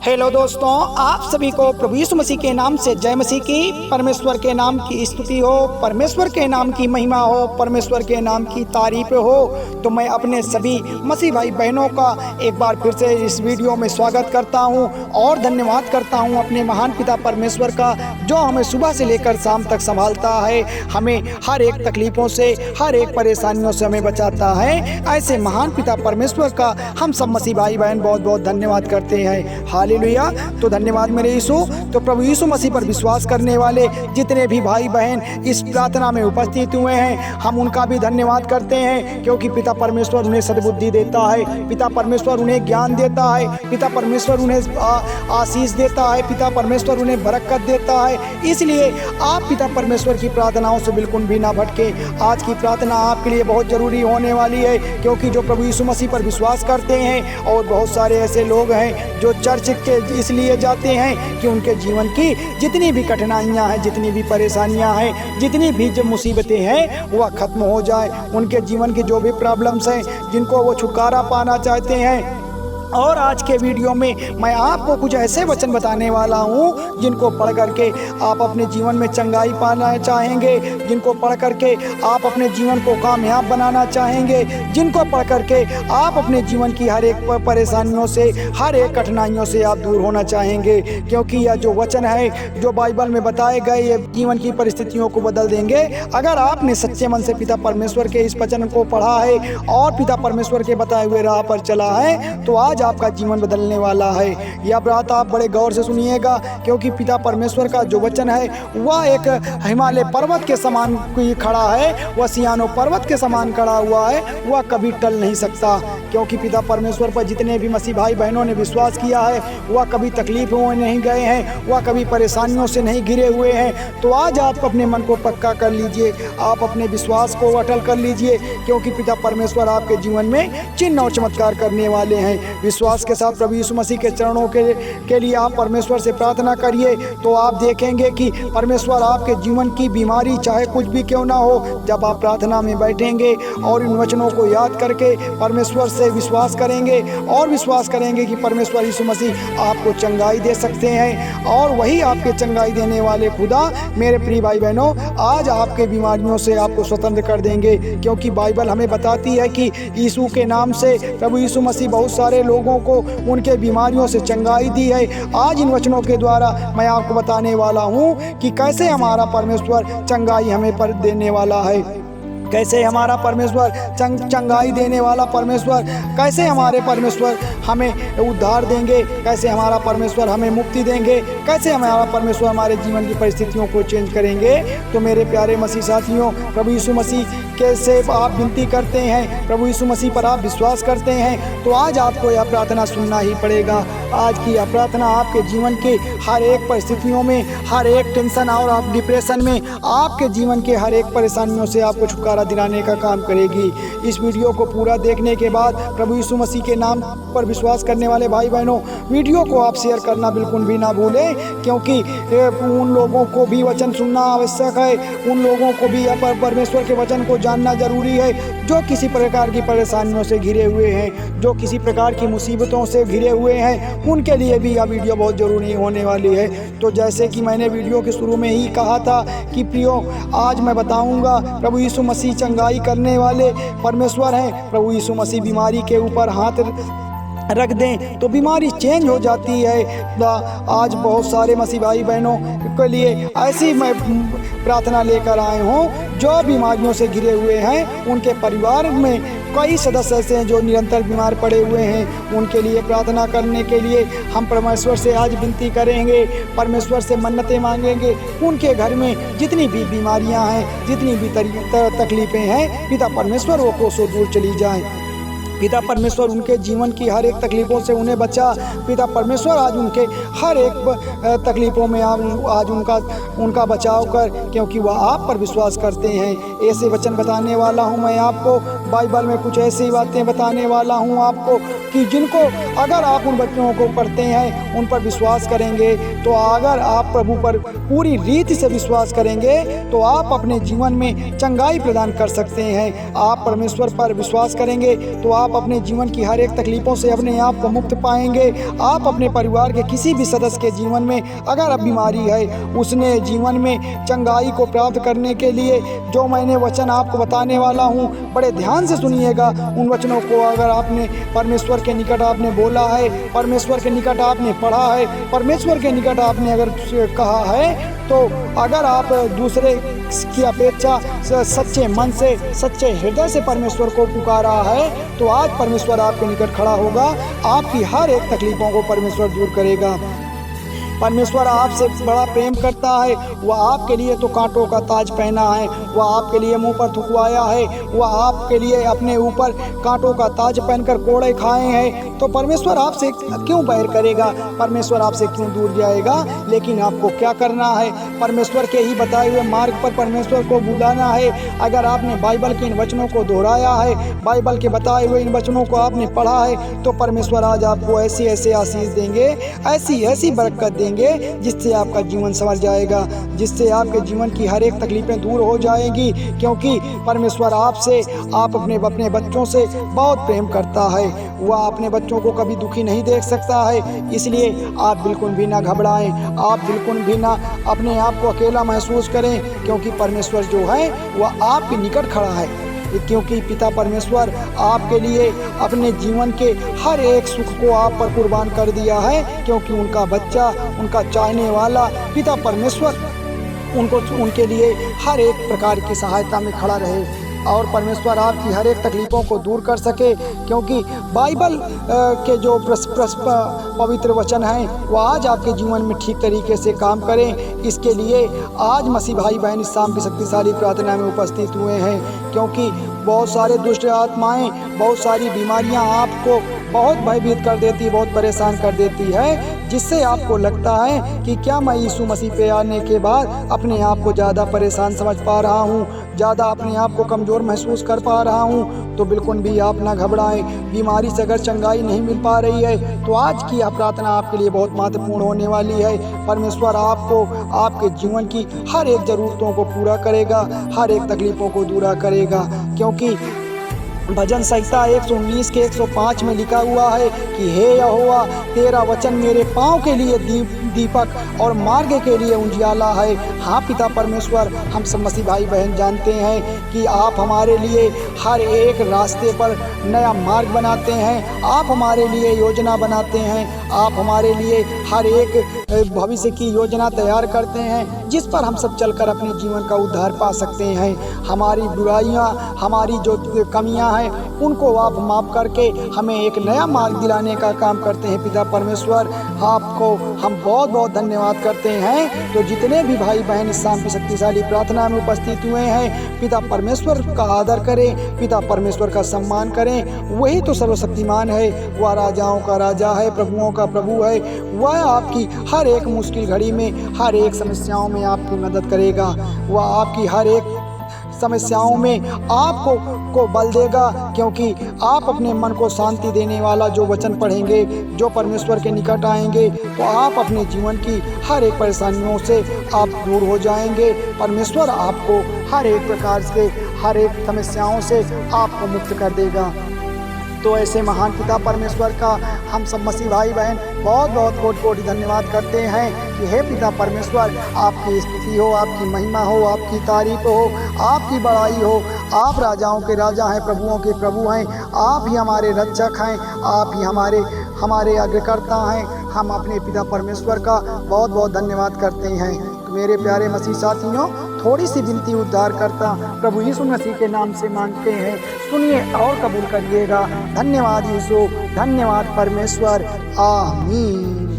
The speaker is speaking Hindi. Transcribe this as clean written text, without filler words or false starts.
हेलो दोस्तों, आप सभी को प्रभु यीशु मसीह के नाम से जय मसीह की। परमेश्वर के नाम की स्तुति हो, परमेश्वर के नाम की महिमा हो, परमेश्वर के नाम की तारीफ हो। तो मैं अपने सभी मसीह भाई बहनों का एक बार फिर से इस वीडियो में स्वागत करता हूं और धन्यवाद करता हूं अपने महान पिता परमेश्वर का, जो हमें सुबह से लेकर शाम तक संभालता है, हमें हर एक तकलीफ़ों से, हर एक परेशानियों से हमें बचाता है। ऐसे महान पिता परमेश्वर का हम सब मसीह भाई बहन बहुत बहुत धन्यवाद करते हैं। हालेलुया। तो धन्यवाद मेरे यीशु। तो प्रभु यीशु मसीह पर विश्वास करने वाले जितने भी भाई बहन इस प्रार्थना में उपस्थित हुए हैं, हम उनका भी धन्यवाद करते हैं, क्योंकि पिता परमेश्वर उन्हें सद्बुद्धि देता है, पिता परमेश्वर उन्हें ज्ञान देता है, पिता परमेश्वर उन्हें आशीष देता है, पिता परमेश्वर उन्हें बरकत देता है। इसलिए आप पिता परमेश्वर की प्रार्थनाओं से बिल्कुल भी ना भटके। आज की प्रार्थना आपके लिए बहुत ज़रूरी होने वाली है, क्योंकि जो प्रभु यीशु मसीह पर विश्वास करते हैं, और बहुत सारे ऐसे लोग हैं जो चर्च के इसलिए जाते हैं कि उनके जीवन की जितनी भी कठिनाइयां हैं, जितनी भी परेशानियां हैं, जितनी भी जो मुसीबतें हैं वह ख़त्म हो जाए। उनके जीवन की जो भी प्रॉब्लम्स हैं, जिनको वो छुटकारा पाना चाहते हैं। और आज के वीडियो में मैं आपको कुछ ऐसे वचन बताने वाला हूँ जिनको पढ़ करके आप अपने जीवन में चंगाई पाना चाहेंगे, जिनको पढ़ करके आप अपने जीवन को कामयाब बनाना चाहेंगे, जिनको पढ़ करके आप अपने जीवन की हर एक परेशानियों से, हर एक कठिनाइयों से आप दूर होना चाहेंगे। क्योंकि यह जो वचन है, जो बाइबल में बताए गए, ये जीवन की परिस्थितियों को बदल देंगे। अगर आपने सच्चे मन से पिता परमेश्वर के इस वचन को पढ़ा है और पिता परमेश्वर के बताए हुए राह पर चला है, तो आज आपका जीवन बदलने वाला है। यह बात आप बड़े गौर से सुनिएगा, क्योंकि पिता परमेश्वर का जो वचन है वह एक हिमालय पर्वत के समान खड़ा है, वह सियानो पर्वत के समान खड़ा हुआ है, वह कभी टल नहीं सकता। क्योंकि पिता परमेश्वर पर जितने भी मसीह भाई बहनों ने विश्वास किया है, वह कभी तकलीफों में नहीं गए हैं, वह कभी परेशानियों से नहीं घिरे हुए हैं। तो आज आप अपने मन को पक्का कर लीजिए, आप अपने विश्वास को अटल कर लीजिए, क्योंकि पिता परमेश्वर आपके जीवन में चिन्ह और चमत्कार करने वाले हैं। विश्वास के साथ प्रभु यीशु मसीह के चरणों के लिए आप परमेश्वर से प्रार्थना करिए, तो आप देखेंगे कि परमेश्वर आपके जीवन की बीमारी चाहे कुछ भी क्यों ना हो, जब आप प्रार्थना में बैठेंगे और इन वचनों को याद करके परमेश्वर से विश्वास करेंगे और विश्वास करेंगे कि परमेश्वर यीशु मसीह आपको चंगाई दे सकते हैं, और वही आपके चंगाई देने वाले खुदा मेरे प्रिय भाई बहनों आज आपके बीमारियों से आपको स्वतंत्र कर देंगे। क्योंकि बाइबल हमें बताती है कि यीशु के नाम से प्रभु यीशु मसीह बहुत सारे लोगों को उनके बीमारियों से चंगाई दी है। आज इन वचनों के द्वारा मैं आपको बताने वाला हूँ कि कैसे हमारा परमेश्वर चंगाई हमें पर देने वाला है, कैसे हमारा परमेश्वर चंगाई देने वाला परमेश्वर, कैसे हमारे परमेश्वर हमें उद्धार देंगे, कैसे हमारा परमेश्वर हमें मुक्ति देंगे, कैसे हमारा परमेश्वर हमारे जीवन की परिस्थितियों को चेंज करेंगे। तो मेरे प्यारे मसीह साथियों, प्रभु यीशु मसीह कैसे आप विनती करते हैं, प्रभु यीशु मसीह पर आप विश्वास करते हैं, तो आज आपको यह प्रार्थना सुनना ही पड़ेगा। आज की यह प्रार्थना आपके जीवन के हर एक परिस्थितियों में, हर एक टेंशन और आप डिप्रेशन में, आपके जीवन के हर एक परेशानियों से आपको छुटकारा दिलाने का काम करेगी। इस वीडियो को पूरा देखने के बाद प्रभु यीशु मसीह के नाम पर विश्वास करने वाले भाई बहनों, वीडियो को आप शेयर करना बिल्कुल भी ना भूलें, क्योंकि उन लोगों को भी वचन सुनना आवश्यक है, उन लोगों को भी परमेश्वर के वचन को जानना जरूरी है, जो किसी प्रकार की परेशानियों से घिरे हुए हैं, जो किसी प्रकार की मुसीबतों से घिरे हुए हैं, उनके लिए भी यह वीडियो बहुत ज़रूरी होने वाली है। तो जैसे कि मैंने वीडियो के शुरू में ही कहा था कि प्रियो, आज मैं बताऊंगा प्रभु यीशु मसीह चंगाई करने वाले परमेश्वर हैं। प्रभु यीशु मसीह बीमारी के ऊपर हाथ रख दें तो बीमारी चेंज हो जाती है। आज बहुत सारे मसीह भाई बहनों के लिए ऐसी मैं प्रार्थना लेकर आए हूँ जो बीमारियों से घिरे हुए हैं, उनके परिवार में कई सदस्य ऐसे हैं जो निरंतर बीमार पड़े हुए हैं। उनके लिए प्रार्थना करने के लिए हम परमेश्वर से आज विनती करेंगे, परमेश्वर से मन्नतें मांगेंगे। उनके घर में जितनी भी बीमारियां हैं, जितनी भी तकलीफ़ें हैं, पिता परमेश्वर वो कोसों दूर चली जाएं। पिता परमेश्वर उनके जीवन की हर एक तकलीफ़ों से उन्हें बचा। पिता परमेश्वर आज उनके हर एक तकलीफ़ों में आज उनका बचाव कर, क्योंकि वह आप पर विश्वास करते हैं। ऐसे वचन बताने वाला हूँ मैं आपको, बाइबल में कुछ ऐसी बातें बताने वाला हूँ आपको, कि जिनको अगर आप उन बच्चों को पढ़ते हैं, उन पर विश्वास करेंगे, तो अगर आप प्रभु पर पूरी रीति से विश्वास करेंगे तो आप अपने जीवन में चंगाई प्रदान कर सकते हैं। आप परमेश्वर पर विश्वास करेंगे तो आप अपने जीवन की हर एक तकलीफ़ों से अपने आप को मुक्त पाएंगे। आप अपने परिवार के किसी भी सदस्य के जीवन में अगर अब बीमारी है, उसने जीवन में चंगाई को प्राप्त करने के लिए जो मैंने वचन आपको बताने वाला हूँ, बड़े ध्यान से सुनिएगा। उन वचनों को अगर आपने परमेश्वर के निकट आपने बोला है, परमेश्वर के निकट आपने पढ़ा है, परमेश्वर के निकट आपने अगर कहा है, तो अगर आप दूसरे की अपेक्षा सच्चे मन से, सच्चे हृदय से परमेश्वर को पुकारा है, तो आज परमेश्वर आपके निकट खड़ा होगा। आपकी हर एक तकलीफ़ों को परमेश्वर दूर करेगा। परमेश्वर आपसे बड़ा प्रेम करता है। वह आपके लिए तो कांटों का ताज पहना है, वह आपके लिए मुंह पर थुकवाया है, वह आपके लिए अपने ऊपर कांटों का ताज पहनकर कोड़े खाए हैं। तो परमेश्वर आपसे क्यों बैर करेगा? परमेश्वर आपसे क्यों दूर जाएगा? लेकिन आपको क्या करना है? परमेश्वर के ही बताए हुए मार्ग पर परमेश्वर को बुलाना है। अगर आपने बाइबल के इन वचनों को दोहराया है, बाइबल के बताए हुए इन वचनों को आपने पढ़ा है, तो परमेश्वर आज आपको ऐसी ऐसी आशीष देंगे, ऐसी ऐसी बरकत देंगे, जिससे आपका जीवन संवर जाएगा, जिससे आपके जीवन की हर एक तकलीफें दूर हो जाएंगी। क्योंकि परमेश्वर आपसे, आप अपने बच्चों से बहुत प्रेम करता है। वह अपने बच्चों को कभी दुखी नहीं देख सकता है। इसलिए आप बिल्कुल भी ना घबराएं, आप बिल्कुल भी ना अपने आप को अकेला महसूस करें, क्योंकि परमेश्वर जो है वह आपके निकट खड़ा है। क्योंकि पिता परमेश्वर आपके लिए अपने जीवन के हर एक सुख को आप पर कुर्बान कर दिया है, क्योंकि उनका बच्चा, उनका चाहने वाला पिता परमेश्वर उनके लिए हर एक प्रकार की सहायता में खड़ा रहे और परमेश्वर आपकी हर एक तकलीफ़ों को दूर कर सके। क्योंकि बाइबल के जो पवित्र वचन हैं वो आज आपके जीवन में ठीक तरीके से काम करें। इसके लिए आज मसीह भाई बहन इस शाम की शक्तिशाली प्रार्थना में उपस्थित हुए हैं, क्योंकि बहुत सारे दुष्ट आत्माएं, बहुत सारी बीमारियां आपको बहुत भयभीत कर देती, बहुत परेशान कर देती है, जिससे आपको लगता है कि क्या मैं यीशु मसीह पे आने के बाद अपने आप को ज़्यादा परेशान समझ पा रहा हूँ, ज़्यादा अपने आप को कमज़ोर महसूस कर पा रहा हूँ। तो बिल्कुल भी आप ना घबराएं। बीमारी से अगर चंगाई नहीं मिल पा रही है तो आज की यह प्रार्थना आपके लिए बहुत महत्वपूर्ण होने वाली है। परमेश्वर आपको आपके जीवन की हर एक ज़रूरतों को पूरा करेगा, हर एक तकलीफ़ों को दूर करेगा। क्योंकि भजन संहिता 119 के 105 में लिखा हुआ है कि हे यहोवा, तेरा वचन मेरे पाँव के लिए दीपक और मार्ग के लिए उजियाला है। हाँ पिता परमेश्वर, हम सब मसीह भाई बहन जानते हैं कि आप हमारे लिए हर एक रास्ते पर नया मार्ग बनाते हैं, आप हमारे लिए योजना बनाते हैं, आप हमारे लिए हर एक भविष्य की योजना तैयार करते हैं, जिस पर हम सब चलकर अपने जीवन का उद्धार पा सकते हैं। हमारी बुराइयां, हमारी जो कमियां हैं, उनको आप माफ़ करके हमें एक नया मार्ग दिलाने का काम करते हैं। पिता परमेश्वर, आपको हम बहुत बहुत धन्यवाद करते हैं। तो जितने भी भाई बहन इस शाम की शक्तिशाली प्रार्थना में उपस्थित हुए हैं, पिता परमेश्वर का आदर करें, पिता परमेश्वर का सम्मान करें। वही तो सर्वशक्तिमान है, वह राजाओं का राजा है, प्रभुओं का प्रभु है। वह आपकी हर एक मुश्किल घड़ी में, हर एक समस्याओं में आपकी मदद करेगा। वह आपकी हर एक समस्याओं में आपको बल देगा, क्योंकि आप अपने मन को शांति देने वाला जो वचन पढ़ेंगे, जो परमेश्वर के निकट आएंगे, तो आप अपने जीवन की हर एक परेशानियों से आप दूर हो जाएंगे। परमेश्वर आपको हर एक प्रकार से, हर एक समस्याओं से आपको मुक्त कर देगा। तो ऐसे महान पिता परमेश्वर का हम सब मसीह भाई बहन बहुत बहुत कोटि कोटि धन्यवाद करते हैं कि हे पिता परमेश्वर, आपकी स्तुति हो, आपकी महिमा हो, आपकी तारीफ हो, आपकी बड़ाई हो। आप राजाओं के राजा हैं, प्रभुओं के प्रभु हैं, आप ही हमारे रक्षक हैं, आप ही हमारे आज्ञाकर्ता हैं। हम अपने पिता परमेश्वर का बहुत बहुत धन्यवाद करते हैं। तो मेरे प्यारे मसीह साथियों, थोड़ी सी विनती उद्धार करता प्रभु यीशु मसीह के नाम से मांगते हैं, सुनिए और कबूल करिएगा। धन्यवाद यीशु, धन्यवाद परमेश्वर, आमीन।